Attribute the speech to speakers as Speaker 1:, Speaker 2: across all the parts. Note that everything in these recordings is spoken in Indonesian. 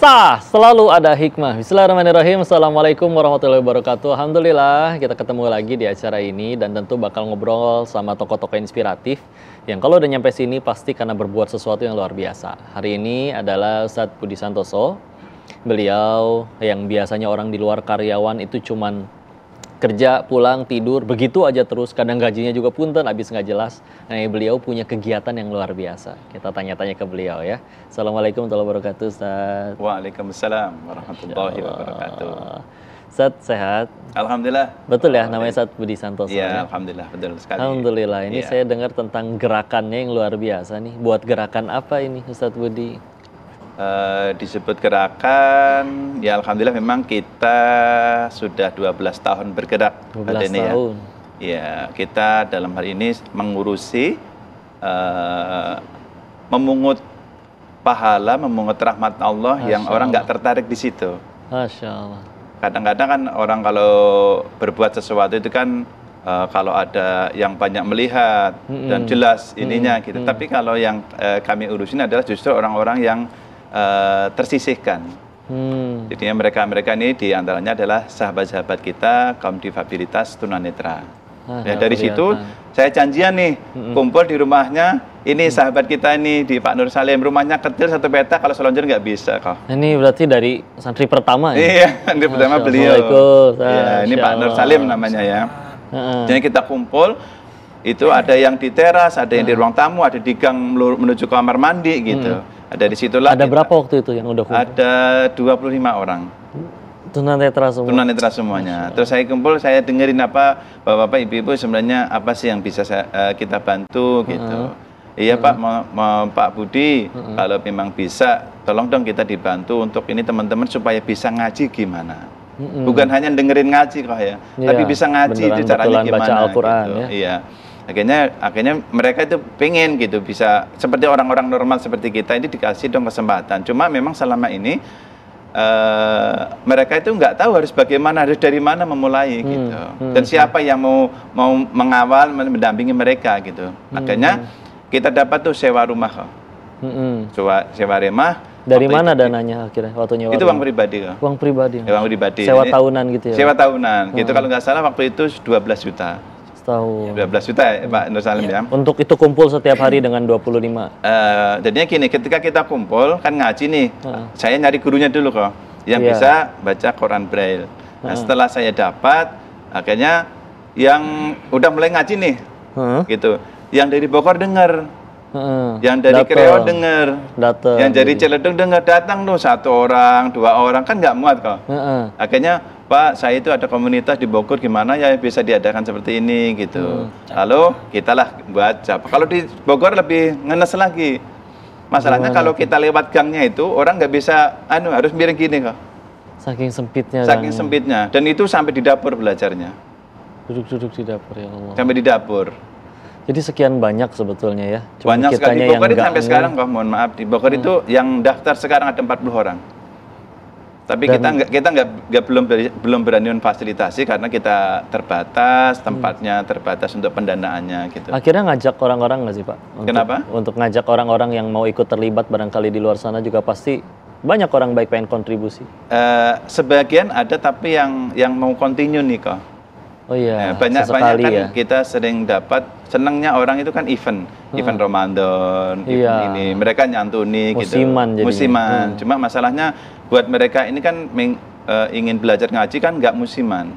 Speaker 1: semesta selalu ada hikmah. Bismillahirrahmanirrahim. Assalamualaikum warahmatullahi wabarakatuh. Alhamdulillah kita ketemu lagi di acara ini dan tentu bakal ngobrol sama tokoh-tokoh inspiratif yang kalau udah nyampe sini pasti karena berbuat sesuatu yang luar biasa. Hari ini adalah Ustadz Budi Santoso. Beliau yang biasanya orang di luar karyawan itu cuman kerja, pulang, tidur, begitu aja terus. Kadang gajinya juga punten, habis nggak jelas. Nah, beliau punya kegiatan yang luar biasa. Kita tanya-tanya ke beliau ya. Assalamualaikum warahmatullahi wabarakatuh, Ustaz.
Speaker 2: Waalaikumsalam warahmatullahi wabarakatuh.
Speaker 1: Ustaz, sehat?
Speaker 2: Alhamdulillah.
Speaker 1: Betul ya, namanya Ustadz Budi Santoso.
Speaker 2: Iya, alhamdulillah, betul sekali.
Speaker 1: Alhamdulillah, ini
Speaker 2: ya.
Speaker 1: saya dengar tentang gerakannya yang luar biasa nih. Buat gerakan apa ini, Ustadz Budi?
Speaker 2: Disebut gerakan, ya alhamdulillah memang kita sudah 12 tahun bergerak.
Speaker 1: 12
Speaker 2: ini
Speaker 1: tahun.
Speaker 2: Ya, kita dalam hal ini mengurusi memungut pahala, memungut rahmat Allah yang orang nggak tertarik di situ.
Speaker 1: Masya Allah.
Speaker 2: Kadang-kadang kan orang kalau berbuat sesuatu itu kan kalau ada yang banyak melihat dan jelas ininya gitu. Tapi kalau yang kami urusin adalah justru orang-orang yang tersisihkan. Jadinya mereka ini diantaranya adalah sahabat-sahabat kita kaum difabilitas tunanetra. Ya, dari situ saya janjian nih kumpul di rumahnya. Ini sahabat kita ini di Pak Nur Salim, rumahnya kecil 1 petak, kalau selonjor nggak bisa kok.
Speaker 1: Ini berarti dari santri pertama ya?
Speaker 2: Iya, santri pertama beliau. Ya, ini Pak Nur Salim namanya ya. Jadi kita kumpul, itu ada yang di teras, ada yang di ruang tamu, ada di gang menuju kamar mandi gitu. Ada di situlah.
Speaker 1: Ada berapa waktu itu yang udah kumpul?
Speaker 2: Ada 25 orang.
Speaker 1: Tunanetra semua? Tunanetra
Speaker 2: semuanya. Terus saya kumpul, saya dengerin apa bapak-bapak, ibu-ibu sebenarnya apa sih yang bisa kita bantu gitu. Iya Pak, Pak Budi, kalau memang bisa, tolong dong kita dibantu untuk ini teman-teman supaya bisa ngaji gimana. Bukan hanya dengerin ngaji kok ya, tapi bisa ngaji itu caranya gimana.
Speaker 1: Baca Al-Quran
Speaker 2: gitu.
Speaker 1: ya.
Speaker 2: Iya. Akhirnya mereka itu pengen gitu bisa seperti orang-orang normal seperti kita ini dikasih dong kesempatan. Cuma memang selama ini mereka itu nggak tahu harus bagaimana, harus dari mana memulai gitu. Dan siapa yang mau mengawal, mendampingi mereka gitu. Akhirnya kita dapat tuh sewa rumah kok. Sewa rumah.
Speaker 1: Dari mana dananya akhirnya waktu nyewa?
Speaker 2: Itu uang pribadi kok.
Speaker 1: Uang pribadi.
Speaker 2: Uang pribadi.
Speaker 1: Sewa tahunan gitu ya.
Speaker 2: Sewa tahunan. Gitu kalau nggak salah waktu itu 12 juta.
Speaker 1: Setahun.
Speaker 2: 12 juta ya Pak Nur Salim ya.
Speaker 1: Untuk itu kumpul setiap hari dengan 25.
Speaker 2: Jadinya gini, ketika kita kumpul kan ngaji nih. Saya nyari gurunya dulu kok yang bisa baca Quran Braille. Nah, setelah saya dapat, akhirnya yang udah mulai ngaji nih. Gitu. Yang dari Bogor dengar. Yang dari Kreo dengar. Yang dari Ciledug dengar, datang tuh 1 orang, 2 orang kan nggak muat kok. Akhirnya Pak, saya itu ada komunitas di Bogor, gimana ya bisa diadakan seperti ini gitu. Lalu kita lah buat siapa. Kalau di Bogor lebih ngenes lagi. Masalahnya kalau kita lewat gangnya itu orang nggak bisa harus miring gini kok.
Speaker 1: Saking sempitnya.
Speaker 2: Saking sempitnya. Dan itu sampai di dapur belajarnya.
Speaker 1: Duduk-duduk di dapur ya Allah.
Speaker 2: Sampai di dapur.
Speaker 1: Jadi sekian banyak sebetulnya ya. Cuma
Speaker 2: banyak sekali di Bogor itu sampai sekarang kok, mohon maaf di Bogor itu yang daftar sekarang ada 40 orang. Tapi kita belum berani memfasilitasi karena kita terbatas, tempatnya terbatas untuk pendanaannya gitu.
Speaker 1: Akhirnya ngajak orang-orang nggak sih Pak?
Speaker 2: Kenapa?
Speaker 1: Untuk ngajak orang-orang yang mau ikut terlibat barangkali di luar sana juga pasti banyak orang baik pengen kontribusi.
Speaker 2: Sebagian ada tapi yang mau continue nih kok.
Speaker 1: Oh iya,
Speaker 2: banyak kan
Speaker 1: ya.
Speaker 2: Kita sering dapat, senangnya orang itu kan event Ramadan, event ini mereka nyantuni
Speaker 1: musiman
Speaker 2: gitu. Musiman. Cuma masalahnya buat mereka ini kan ingin belajar ngaji kan nggak musiman.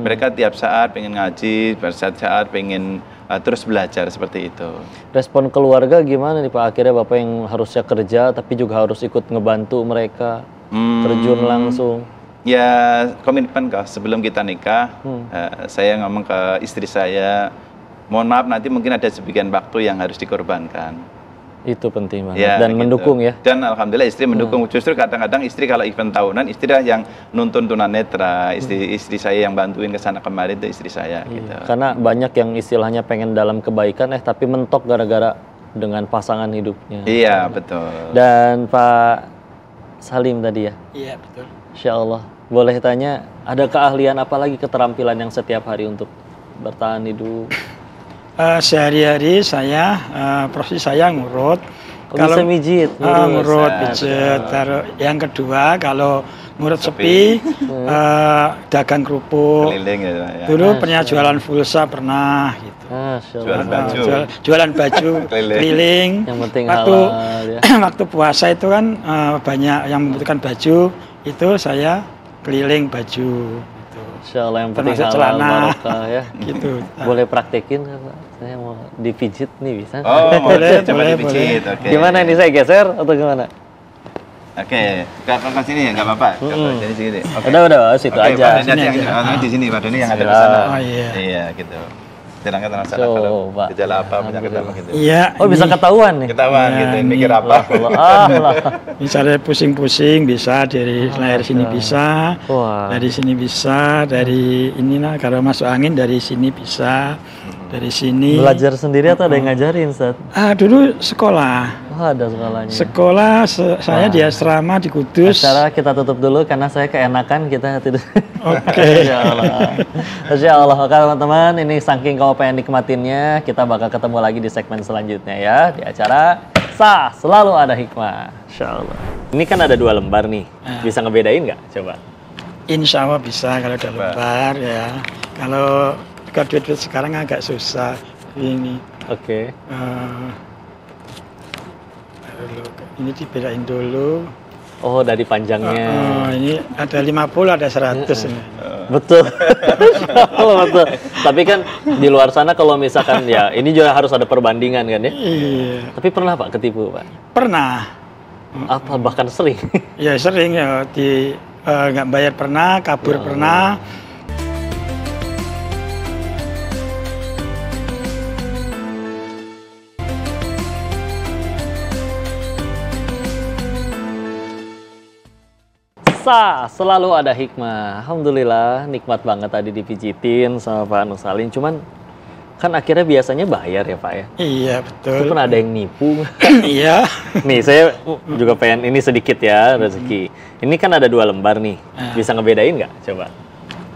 Speaker 2: Mereka tiap saat pengen ngaji, saat pengen terus belajar seperti itu.
Speaker 1: Respon keluarga gimana nih Pak? Akhirnya Bapak yang harusnya kerja tapi juga harus ikut ngebantu mereka terjun langsung.
Speaker 2: Ya komitmen kok sebelum kita nikah, saya ngomong ke istri saya, mohon maaf nanti mungkin ada sebagian waktu yang harus dikorbankan.
Speaker 1: Itu penting banget ya, dan gitu. Mendukung ya.
Speaker 2: Dan alhamdulillah istri mendukung. Justru kadang-kadang istri kalau event tahunan istri lah yang nuntun tunanetra, istri saya yang bantuin ke sana kemarin itu istri saya. Gitu.
Speaker 1: Karena banyak yang istilahnya pengen dalam kebaikan tapi mentok gara-gara dengan pasangan hidupnya.
Speaker 2: Iya betul.
Speaker 1: Dan Pak Salim tadi ya.
Speaker 3: Iya betul.
Speaker 1: Insya Allah. Boleh tanya, ada keahlian apa lagi, keterampilan yang setiap hari untuk bertahan hidup?
Speaker 3: Sehari-hari saya, profesi saya ngurut
Speaker 1: bisa mijit,
Speaker 3: ngurut, pijet. Taruh. Yang kedua kalau ngurut sepi, dagang kerupuk.
Speaker 2: Keliling ya.
Speaker 3: Dulu pernah jualan pulsa pernah gitu.
Speaker 2: Jualan baju.
Speaker 3: Jualan baju keliling.
Speaker 1: Yang penting
Speaker 3: waktu
Speaker 1: halal, ya.
Speaker 3: waktu puasa itu kan banyak yang membutuhkan baju, itu saya keliling baju.
Speaker 1: Insya Allah yang penting
Speaker 3: termasuk
Speaker 1: halal
Speaker 3: celana
Speaker 1: barokah ya.
Speaker 3: Gitu.
Speaker 1: Boleh praktekin nggak, Pak? Saya mau dipijit nih, bisa?
Speaker 2: Oh,
Speaker 3: Boleh,
Speaker 2: coba
Speaker 3: boleh,
Speaker 2: dipijit. Oke.
Speaker 1: Gimana ini, saya geser atau gimana?
Speaker 2: Oke, ke sini ya, nggak apa-apa. Jadi sini. Oke.
Speaker 1: Udah, situ
Speaker 2: Oke,
Speaker 1: aja.
Speaker 2: Pak Doni aja yang di sini, Pak Doni yang ada di sana.
Speaker 3: Oh, iya.
Speaker 2: Iya, gitu. Jangan sana kalau
Speaker 1: Coba.
Speaker 2: gejala apa, penyakit apa gitu.
Speaker 3: Iya.
Speaker 1: Oh, bisa ketahuan nih.
Speaker 2: Ketahuan
Speaker 3: Ya,
Speaker 2: gitu,
Speaker 3: ini.
Speaker 2: mikir apa.
Speaker 1: Allah.
Speaker 3: Misalnya pusing-pusing bisa dari layar sini bisa,
Speaker 1: Wah.
Speaker 3: dari sini bisa, dari inilah kalau masuk angin dari sini bisa, dari sini.
Speaker 1: Belajar sendiri atau ada yang ngajarin, Ustaz?
Speaker 3: Dulu sekolah.
Speaker 1: Oh, ada sekolahnya.
Speaker 3: Sekolah saya di asrama di Kudus.
Speaker 1: Acara kita tutup dulu karena saya keenakan kita tidur.
Speaker 3: Oke.
Speaker 1: Masya Allah. Masya Allah. Oke teman-teman, ini saking kau pengen nikmatinnya, kita bakal ketemu lagi di segmen selanjutnya ya. Di acara Sah, Selalu Ada Hikmah. Masya Allah. Ini kan ada 2 lembar nih. Bisa ngebedain nggak? Coba.
Speaker 3: Insya Allah bisa kalau udah lebar ya. Kalau duit sekarang agak susah. Ini.
Speaker 1: Oke.
Speaker 3: Ini dibedain dulu.
Speaker 1: Oh, dari panjangnya.
Speaker 3: Ini ada 50, ada 100 ini.
Speaker 1: Betul. Betul. Tapi kan di luar sana kalau misalkan ya, ini juga harus ada perbandingan kan ya.
Speaker 3: Iya.
Speaker 1: Tapi pernah Pak ketipu, Pak?
Speaker 3: Pernah.
Speaker 1: Apa bahkan sering?
Speaker 3: Ya sering ya nggak bayar pernah, kabur pernah.
Speaker 1: Sah, selalu ada hikmah. Alhamdulillah, nikmat banget tadi dipijitin sama Pak Nusalin. Cuman kan akhirnya biasanya bayar ya Pak ya.
Speaker 3: Iya
Speaker 1: Itu
Speaker 3: betul.
Speaker 1: pun ada yang nipu.
Speaker 3: Iya.
Speaker 1: Nih saya juga pengen ini sedikit ya rezeki. Ini kan ada 2 lembar nih. Bisa ngebedain nggak? Coba.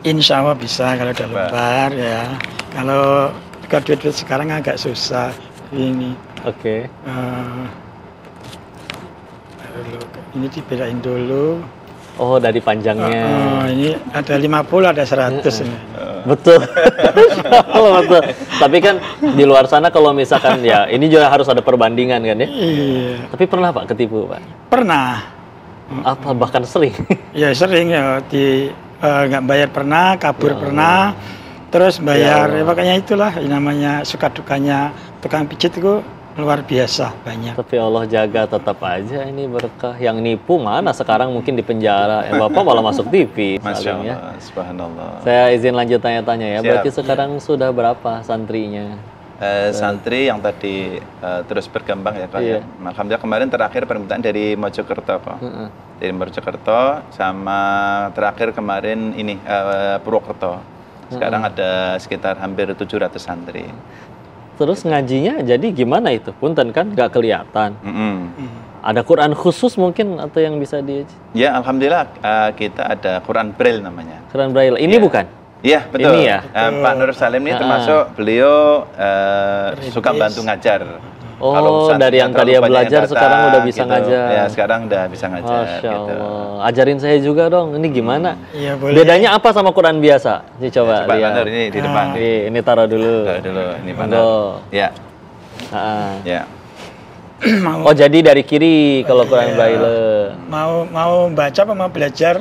Speaker 3: Insya Allah bisa kalau udah lebar ya. Kalau duit sekarang agak susah. Ini.
Speaker 1: Oke.
Speaker 3: Ini dibedain dulu.
Speaker 1: Oh, dari panjangnya.
Speaker 3: Ini ada 50, ada 100 ini.
Speaker 1: Betul. Betul. Tapi kan di luar sana kalau misalkan ya, ini juga harus ada perbandingan kan ya.
Speaker 3: Iya.
Speaker 1: Tapi pernah Pak ketipu, Pak?
Speaker 3: Pernah.
Speaker 1: Apa bahkan sering?
Speaker 3: Ya sering ya nggak bayar pernah, kabur pernah. Terus bayar, ya makanya itulah namanya suka dukanya tukang pijit itu luar biasa banyak.
Speaker 1: Tapi Allah jaga tetap aja ini berkah. Yang nipu mana sekarang mungkin di penjara. Bapak malah masuk TV.
Speaker 2: Masya
Speaker 1: saling, ya.
Speaker 2: Allah, subhanallah.
Speaker 1: Saya izin lanjut tanya-tanya ya.
Speaker 2: Siap.
Speaker 1: Berarti sekarang sudah berapa santrinya?
Speaker 2: Santri yang tadi terus berkembang ya Kak ya. Alhamdulillah kemarin terakhir permintaan dari Mojokerto kok. Dari Mojokerto sama terakhir kemarin ini Purwokerto. Sekarang ada sekitar hampir 700 santri.
Speaker 1: Terus ngajinya jadi gimana itu? Punten kan nggak kelihatan. Ada Quran khusus mungkin atau yang bisa di...
Speaker 2: Ya alhamdulillah kita ada Quran Braille namanya.
Speaker 1: Quran Braille. Ini bukan?
Speaker 2: Iya betul.
Speaker 1: Ini ya?
Speaker 2: Pak Nur Salim ini termasuk beliau suka bantu ngajar.
Speaker 1: Oh, dari yang tadi ya belajar sekarang udah bisa ngajar.
Speaker 2: Ya sekarang udah bisa ngajar.
Speaker 1: Masya
Speaker 2: gitu.
Speaker 1: Allah. Ajarin saya juga dong. Ini gimana?
Speaker 3: Iya boleh.
Speaker 1: Bedanya apa sama Quran biasa? Ini coba
Speaker 2: Pak
Speaker 1: lihat.
Speaker 2: Nur ini di depan.
Speaker 1: Ini taruh dulu.
Speaker 2: Taruh dulu. Ini Pak
Speaker 1: Monggo.
Speaker 2: Nur. Ya. Ya.
Speaker 1: Oh jadi dari kiri kalau Quran Braille.
Speaker 3: Mau baca apa mau belajar?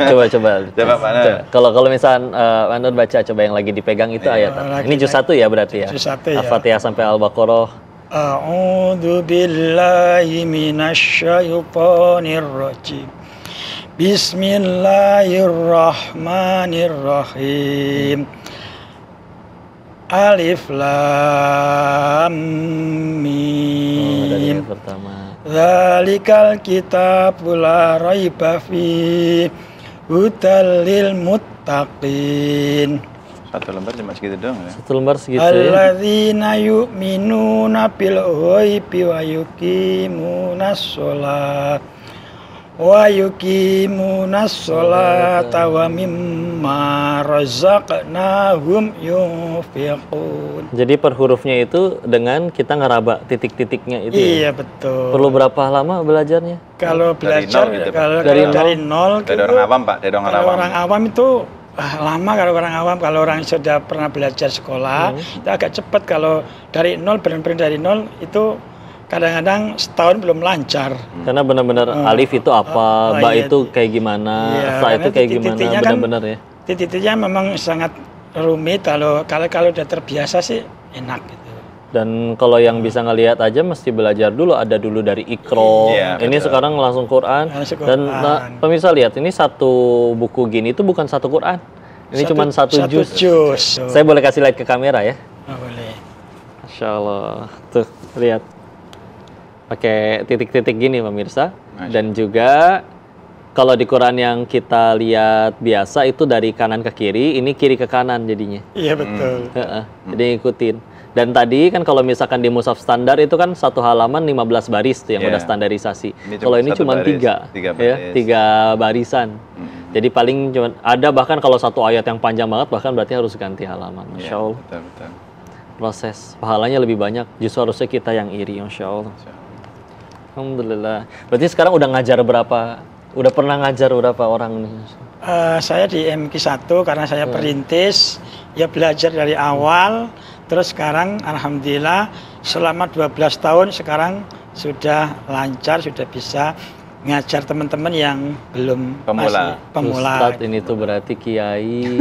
Speaker 1: Coba.
Speaker 2: Coba Pak Nur.
Speaker 1: Kalau misalkan Pak Nur baca coba yang lagi dipegang itu ayat. Ini juz 1 ya berarti ya.
Speaker 3: Juz 1 ya.
Speaker 1: Al-Fatihah sampai Al-Baqarah.
Speaker 3: A'udzu billahi minasyaitonir rajim. Bismillahirrahmanirrahim. Alif Lam Mim.
Speaker 1: Dari yang pertama.
Speaker 3: Dzalikal kitabul la raiba fihi hudal lil muttaqin.
Speaker 2: Satu lembar cuma segitu doang ya.
Speaker 1: Satu lembar segitu ya.
Speaker 3: Alladzina yu'minuna bil ghaibi wa yuqimunas sholat wa yuqimunas sholata wa mimma razaqnahum yunfiqun.
Speaker 1: Jadi per hurufnya itu dengan kita ngeraba titik-titiknya itu.
Speaker 3: Iya, betul.
Speaker 1: Perlu berapa lama belajarnya?
Speaker 3: Kalau belajar
Speaker 2: gitu, Pak.
Speaker 3: kalau
Speaker 1: Dari
Speaker 3: dari nol
Speaker 2: Dari
Speaker 3: gitu,
Speaker 2: orang awam, Pak, dari orang
Speaker 3: kalau
Speaker 2: awam.
Speaker 3: orang awam itu lama. Kalau orang awam, kalau orang sudah pernah belajar sekolah itu agak cepat. Kalau dari nol, benar-benar dari nol itu kadang-kadang setahun belum lancar.
Speaker 1: Karena benar-benar alif itu apa, ba
Speaker 3: iya,
Speaker 1: itu kayak gimana,
Speaker 3: iya,
Speaker 1: sa itu
Speaker 3: karena
Speaker 1: kayak gimana,
Speaker 3: titik-titiknya kan
Speaker 1: benar-benar ya.
Speaker 3: Titik-titiknya memang sangat rumit. Kalau udah terbiasa sih enak gitu.
Speaker 1: Dan kalau yang bisa ngelihat aja mesti belajar dulu, ada dulu dari Iqra.
Speaker 2: Iya,
Speaker 1: Ini
Speaker 2: betul.
Speaker 1: sekarang langsung Quran.
Speaker 3: Langsung
Speaker 1: Dan
Speaker 3: Quran.
Speaker 1: pemirsa lihat, ini satu buku gini itu bukan satu Quran. Ini cuma satu juz.
Speaker 3: juz.
Speaker 1: Saya boleh kasih lihat ke kamera ya.
Speaker 3: Oh, boleh.
Speaker 1: Masya Allah. Tuh, lihat. Pakai titik-titik gini pemirsa. Dan juga kalau di Quran yang kita lihat biasa itu dari kanan ke kiri, ini kiri ke kanan jadinya.
Speaker 3: Iya, betul.
Speaker 1: Heeh, jadi ngikutin. Dan tadi kan kalau misalkan di mushaf standar itu kan satu halaman 15 baris tuh yang
Speaker 2: Iya.
Speaker 1: udah standarisasi.
Speaker 2: Ini cuma
Speaker 1: Kalau ini
Speaker 2: satu
Speaker 1: cuma
Speaker 2: baris,
Speaker 1: tiga,
Speaker 2: tiga
Speaker 1: ya,
Speaker 2: baris.
Speaker 1: 3 barisan. Jadi paling cuma ada, bahkan kalau satu ayat yang panjang banget bahkan berarti harus ganti halaman. Masya
Speaker 2: Iya,
Speaker 1: Allah.
Speaker 2: betul, betul.
Speaker 1: Proses pahalanya lebih banyak. Justru harusnya kita yang iri, Masya Allah. Alhamdulillah. Berarti sekarang udah ngajar berapa? Udah pernah ngajar berapa orang nih?
Speaker 3: Saya di MQ 1 karena saya perintis, ya belajar dari awal, terus sekarang alhamdulillah selama 12 tahun sekarang sudah lancar, sudah bisa ngajar teman-teman yang belum
Speaker 2: Pemula.
Speaker 3: masih pemula.
Speaker 1: Ustadz ini tuh berarti kiai,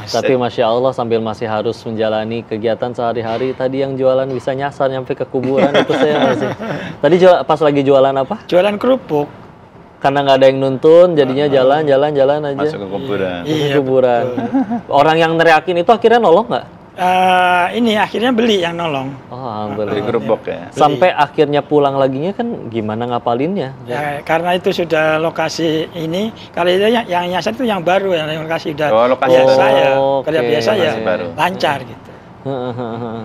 Speaker 1: tapi Masya Allah sambil masih harus menjalani kegiatan sehari-hari. Tadi yang jualan bisa nyasar nyampe ke kuburan itu saya masih. Tadi pas lagi jualan apa?
Speaker 3: Jualan kerupuk.
Speaker 1: Karena nggak ada yang nuntun, jadinya jalan aja.
Speaker 2: Masuk ke kuburan.
Speaker 1: Ke
Speaker 3: Iya,
Speaker 1: kuburan. Orang yang neriakin itu akhirnya nolong nggak?
Speaker 3: Ini akhirnya beli yang nolong.
Speaker 1: Oh,
Speaker 2: Beli
Speaker 1: alhamdulillah.
Speaker 2: gerobak ya.
Speaker 1: Sampai akhirnya pulang laginya kan gimana ngapalinnya?
Speaker 3: Ya, karena itu sudah lokasi ini, kalau itu yang nyasar itu yang baru, yang lokasi udah
Speaker 2: Oh, lokasi
Speaker 3: biasa
Speaker 1: baru.
Speaker 3: ya,
Speaker 1: Oke.
Speaker 3: kerja biasa ya,
Speaker 2: Lokasi baru.
Speaker 3: lancar gitu.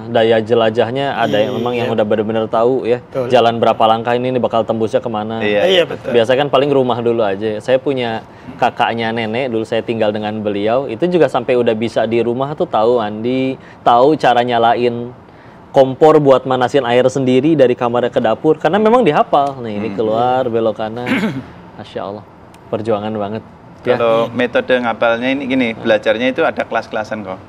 Speaker 1: Daya jelajahnya ada yang memang yang udah benar-benar tahu ya.
Speaker 3: Betul.
Speaker 1: Jalan berapa langkah ini bakal tembusnya kemana.
Speaker 3: Iya, betul.
Speaker 1: Biasa kan paling rumah dulu aja. Saya punya kakaknya nenek, dulu saya tinggal dengan beliau. Itu juga sampai udah bisa di rumah tuh tahu mandi, tahu cara nyalain kompor buat manasin air sendiri dari kamarnya ke dapur. Karena memang dihafal. Nih ini keluar, belok kanan. Masya Allah. Perjuangan banget. Ya.
Speaker 2: Kalau metode ngapalnya ini gini, belajarnya itu ada kelas-kelasan kok.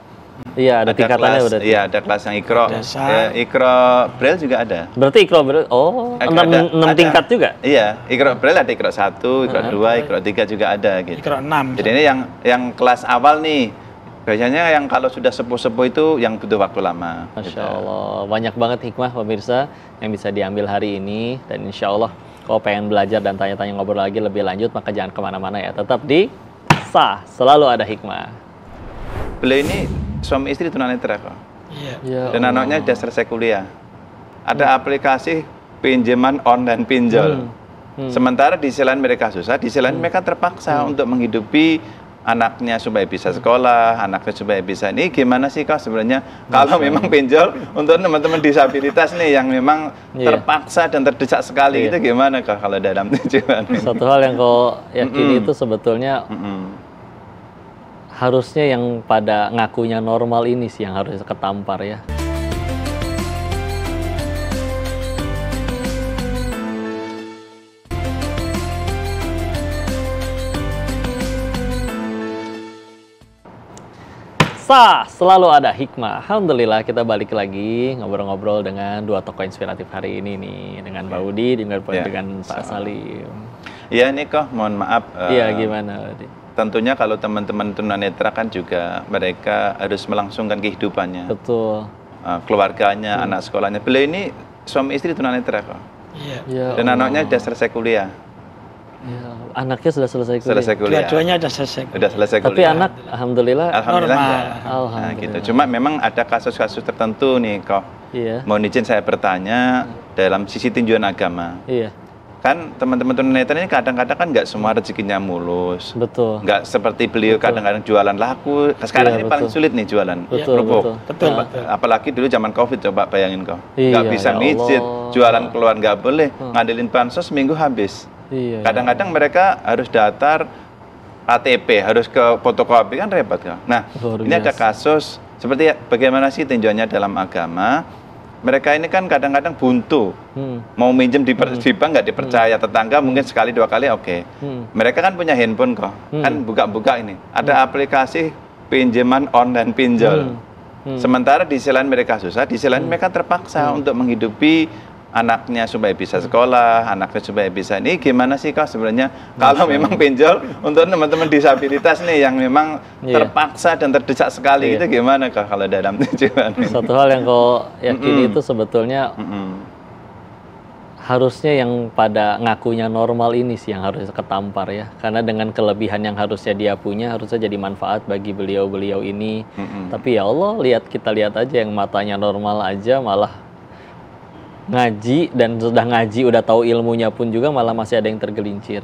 Speaker 1: Iya, ada tingkatannya
Speaker 2: kelas,
Speaker 1: udah.
Speaker 2: iya, ada kelas yang Iqra.
Speaker 3: Dasar.
Speaker 2: Ya, Iqra Braille juga ada.
Speaker 1: Berarti Iqra oh,
Speaker 2: Ada.
Speaker 1: 6 tingkat juga?
Speaker 2: Iya, Iqra Braille ada Iqra 1, Iqra 2, Iqra 3 juga ada gitu.
Speaker 3: Iqra 6.
Speaker 2: Jadi ini yang kelas awal nih. Biasanya yang kalau sudah sepuh-sepuh itu yang butuh waktu lama.
Speaker 1: Masya
Speaker 2: gitu.
Speaker 1: Allah, banyak banget hikmah pemirsa yang bisa diambil hari ini. Dan insya Allah, kalau pengen belajar dan tanya-tanya ngobrol lagi lebih lanjut, maka jangan kemana-mana ya. Tetap di Sah, selalu ada hikmah.
Speaker 2: Beliau ini suami istri tunanetra kok.
Speaker 3: Iya.
Speaker 1: Ya
Speaker 2: Dan anaknya sudah selesai kuliah. Ada aplikasi pinjaman online pinjol. Sementara di sisi lain mereka susah, di sisi lain mereka terpaksa untuk menghidupi anaknya supaya bisa sekolah, anaknya supaya bisa ini. Gimana sih kok sebenarnya kalau memang pinjol untuk teman-teman disabilitas nih yang memang
Speaker 1: Iya.
Speaker 2: terpaksa dan terdesak sekali itu gimana kok kalau dalam tujuan ini?
Speaker 1: Satu hal yang kau yakini itu sebetulnya harusnya yang pada ngakunya normal ini sih yang harus ketampar ya. Sah, selalu ada hikmah. Alhamdulillah kita balik lagi ngobrol-ngobrol dengan dua tokoh inspiratif hari ini nih, dengan Pak Udi dengan
Speaker 2: Ya,
Speaker 1: dengan Pak Salim.
Speaker 2: Ya ini kok mohon maaf.
Speaker 1: Iya, gimana Udi?
Speaker 2: Tentunya kalau teman-teman tunanetra kan juga mereka harus melangsungkan kehidupannya,
Speaker 1: Betul.
Speaker 2: keluarganya, anak sekolahnya. Beliau ini suami istri tunanetra kok.
Speaker 3: Iya.
Speaker 1: Ya,
Speaker 2: Dan anaknya sudah selesai kuliah.
Speaker 1: ya, anaknya sudah selesai kuliah.
Speaker 2: Selesai kuliah.
Speaker 3: Dua-duanya udah selesai.
Speaker 2: Sudah selesai
Speaker 1: Tapi
Speaker 2: kuliah.
Speaker 1: anak alhamdulillah
Speaker 2: Alhamdulillah
Speaker 3: normal.
Speaker 2: enggak. Nah,
Speaker 1: Alhamdulillah.
Speaker 2: gitu. Cuma memang ada kasus-kasus tertentu nih kok.
Speaker 1: Iya.
Speaker 2: Mohon izin saya bertanya dalam sisi tinjauan agama.
Speaker 1: Iya,
Speaker 2: Kan teman-teman tunanetra ini kadang-kadang kan nggak semua rezekinya mulus.
Speaker 1: betul.
Speaker 2: Nggak seperti beliau kadang-kadang jualan laku. Sekarang
Speaker 1: Iya,
Speaker 2: ini paling
Speaker 1: betul.
Speaker 2: sulit nih jualan.
Speaker 1: Betul,
Speaker 2: kerupuk.
Speaker 3: Betul,
Speaker 1: Nah,
Speaker 3: betul.
Speaker 2: Apalagi dulu zaman Covid, coba bayangin kok.
Speaker 1: Iya,
Speaker 2: Nggak bisa
Speaker 1: ya
Speaker 2: mijit,
Speaker 1: Allah.
Speaker 2: jualan keluar nggak boleh, ngandelin bansos seminggu habis.
Speaker 1: Iya.
Speaker 2: Kadang-kadang mereka harus daftar KTP, harus ke fotokopi, kan repot kan. Nah, ini ada kasus seperti bagaimana sih tinjauannya dalam agama. Mereka ini kan kadang-kadang buntu, mau minjem di bank nggak dipercaya, tetangga mungkin sekali dua kali oke. Mereka kan punya handphone kok, kan buka-buka ini, ada aplikasi pinjaman online pinjol. Sementara di sisi lain mereka susah, di sisi lain mereka terpaksa untuk menghidupi anaknya supaya bisa sekolah, anaknya supaya bisa ini. Gimana sih kok sebenarnya kalau memang pinjol untuk teman-teman disabilitas nih yang memang terpaksa dan terdesak sekali, itu gimana kok kalau dalam tujuan ini?
Speaker 1: Satu hal yang kau yakini itu sebetulnya harusnya yang pada ngakunya normal ini sih yang harus ketampar ya, karena dengan kelebihan yang harusnya dia punya harusnya jadi manfaat bagi beliau-beliau ini. Tapi ya Allah, kita lihat aja yang matanya normal aja malah ngaji, dan sudah ngaji udah tahu ilmunya pun juga malah masih ada yang tergelincir.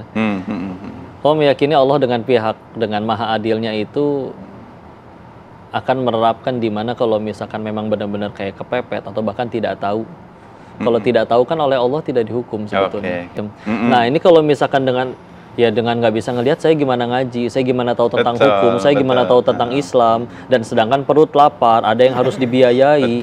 Speaker 1: Kau meyakini Allah dengan maha adilnya itu akan menerapkan di mana kalau misalkan memang benar-benar kayak kepepet atau bahkan tidak tahu. Kalau tidak tahu kan oleh Allah tidak dihukum sebetulnya. Nah ini kalau misalkan dengan nggak bisa ngelihat, saya gimana ngaji, saya gimana tahu tentang hukum, saya gimana tahu tentang Islam, dan sedangkan perut lapar, ada yang harus dibiayai.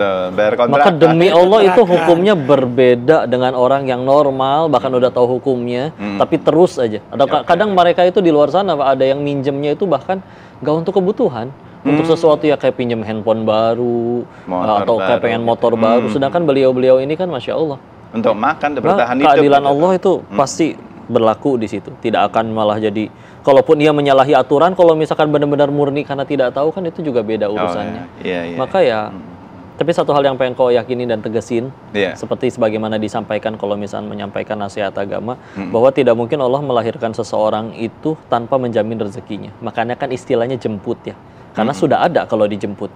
Speaker 1: Maka demi Allah itu hukumnya berbeda dengan orang yang normal, bahkan udah tahu hukumnya, tapi terus aja. Kadang mereka itu di luar sana, ada yang minjemnya itu bahkan nggak untuk kebutuhan. Untuk sesuatu ya kayak pinjam handphone baru, atau kayak pengen motor baru. Sedangkan beliau-beliau ini kan Masya Allah.
Speaker 2: Untuk makan, bertahan hidup.
Speaker 1: Keadilan Allah itu pasti berlaku di situ. Tidak akan malah jadi, kalaupun ia menyalahi aturan, kalau misalkan benar-benar murni karena tidak tahu kan itu juga beda urusannya. Maka ya, tapi satu hal yang pengen kau yakini dan tegesin, seperti sebagaimana disampaikan kalau misalnya menyampaikan nasihat agama, bahwa tidak mungkin Allah melahirkan seseorang itu tanpa menjamin rezekinya. Makanya kan istilahnya jemput ya. Karena sudah ada kalau dijemput,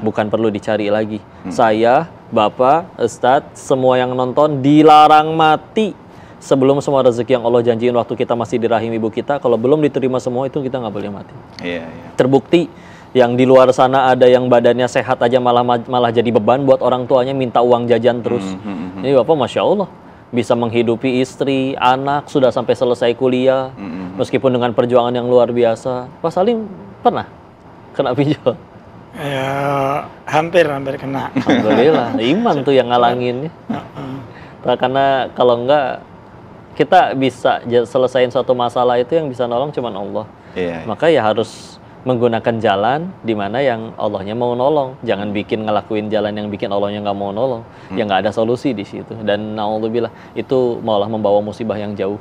Speaker 1: bukan perlu dicari lagi. Saya, Bapak, Ustadz, semua yang nonton dilarang mati sebelum semua rezeki yang Allah janjiin waktu kita masih di rahim ibu kita. Kalau belum diterima semua itu kita nggak boleh mati. Terbukti yang di luar sana ada yang badannya sehat aja malah jadi beban buat orang tuanya, minta uang jajan terus. Ini Bapak Masya Allah bisa menghidupi istri, anak, sudah sampai selesai kuliah, meskipun dengan perjuangan yang luar biasa. Pak Salim pernah kena pinjol?
Speaker 3: Ya, hampir kena.
Speaker 1: Alhamdulillah, iman tuh yang ngalangin. Karena kalau enggak, kita bisa selesaiin suatu masalah itu yang bisa nolong cuma Allah. Maka ya harus menggunakan jalan di mana yang Allahnya mau nolong. Jangan ngelakuin jalan yang bikin Allahnya nggak mau nolong. Ya nggak ada solusi di situ. Dan na'udzubillah, itu malah membawa musibah yang jauh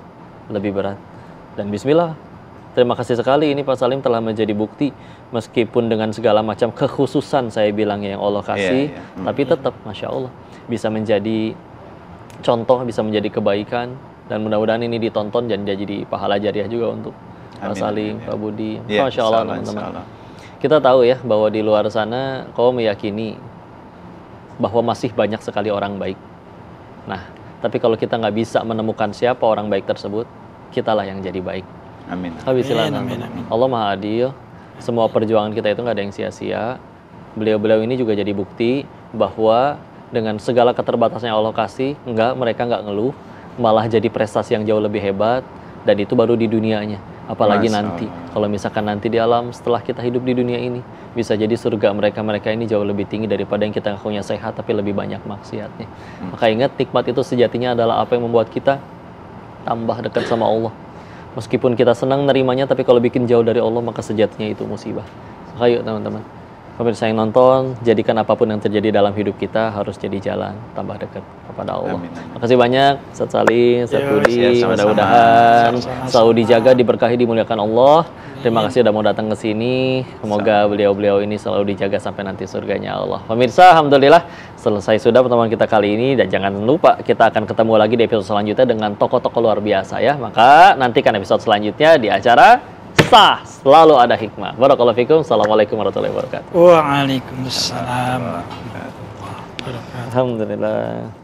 Speaker 1: lebih berat. Dan bismillah. Terima kasih sekali ini Pak Salim telah menjadi bukti, meskipun dengan segala macam kekhususan saya bilangnya yang Allah kasih, tapi tetap Masya Allah bisa menjadi contoh, bisa menjadi kebaikan, dan mudah-mudahan ini ditonton dan jadi pahala jariah juga untuk Pak Salim, Pak Budi. Masya Allah teman-teman. Kita tahu ya bahwa di luar sana kau meyakini bahwa masih banyak sekali orang baik. Nah, tapi kalau kita nggak bisa menemukan siapa orang baik tersebut, kitalah yang jadi baik.
Speaker 2: Amin.
Speaker 1: Allah Maha Adil. Semua perjuangan kita itu nggak ada yang sia-sia. Beliau-beliau ini juga jadi bukti bahwa dengan segala keterbatasan yang Allah kasih, mereka nggak ngeluh, malah jadi prestasi yang jauh lebih hebat, dan itu baru di dunianya. Apalagi nanti, kalau misalkan nanti di alam setelah kita hidup di dunia ini, bisa jadi surga mereka ini jauh lebih tinggi daripada yang kita ngakunya sehat tapi lebih banyak maksiatnya. Maka ingat, nikmat itu sejatinya adalah apa yang membuat kita tambah dekat sama Allah. Meskipun kita senang nerimanya, tapi kalau bikin jauh dari Allah, maka sejatinya itu musibah. Maka yuk teman-teman, pemirsa yang nonton, jadikan apapun yang terjadi dalam hidup kita harus jadi jalan tambah dekat kepada Allah. Makasih banyak Ustaz Salim, Ustaz Budi. Mudah-mudahan selalu dijaga, diberkahi, dimuliakan Allah. Terima kasih sudah mau datang ke sini. Semoga beliau-beliau ini selalu dijaga sampai nanti surganya Allah. Pemirsa, alhamdulillah selesai sudah pertemuan kita kali ini, dan jangan lupa kita akan ketemu lagi di episode selanjutnya dengan tokoh-tokoh luar biasa ya. Maka nantikan episode selanjutnya di acara Sah Selalu Ada Hikmah. Barakallahu fikum. Assalamualaikum warahmatullahi wabarakatuh.
Speaker 3: Waalaikumsalam.
Speaker 1: Alhamdulillah.